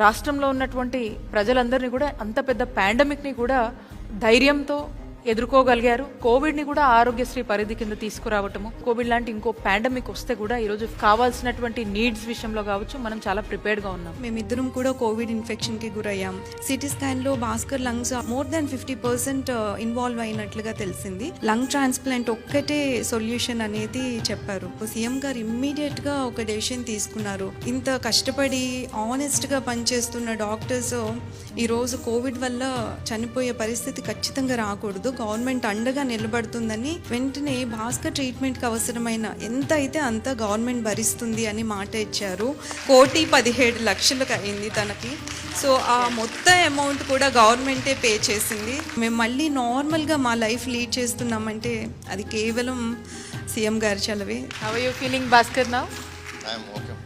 రాష్ట్రంలో ఉన్నటువంటి ప్రజలందరినీ కూడా అంత పెద్ద పాండమిక్ని కూడా ధైర్యంతో ఎదుర్కోగలిగారు. కోవిడ్ని కూడా ఆరోగ్యశ్రీ పరిధి కింద తీసుకురావటము, కోవిడ్ లాంటి ఇంకో పాండమిక్ వస్తే కూడా ఈరోజు కావాల్సినటువంటి నీడ్స్ విషయంలో కావచ్చు మనం చాలా ప్రిపేర్డ్గా ఉన్నాం. మేమిద్దరం కూడా కోవిడ్ ఇన్ఫెక్షన్కి గురయ్యాం. సిటీ స్కాన్లో Bhaskar lungs more than 50% involve అయినట్లుగా తెలిసింది. లంగ్ ట్రాన్స్ప్లాంట్ ఒక్కటే సొల్యూషన్ అనేది చెప్పారు. సీఎం గారు ఇమ్మీడియట్గా ఒక డెసిషన్ తీసుకున్నారు. ఇంత కష్టపడి ఆనెస్ట్గా పనిచేస్తున్న డాక్టర్స్ ఈరోజు కోవిడ్ వల్ల చనిపోయే పరిస్థితి ఖచ్చితంగా రాకూడదు, గవర్నమెంట్ అండగా నిలబడుతుందని వెంటనే భాస్కర్ ట్రీట్మెంట్కి అవసరమైన ఎంత అయితే అంత గవర్నమెంట్ భరిస్తుంది అని మాట ఇచ్చారు. 1,17,00,000 అయింది తనకి. సో ఆ మొత్తం అమౌంట్ కూడా గవర్నమెంటే పే చేసింది. మేము మళ్ళీ నార్మల్గా మా లైఫ్ లీడ్ చేస్తున్నామంటే అది కేవలం సీఎం గారి చలవే. How are you feeling Bhaskar now? I am okay.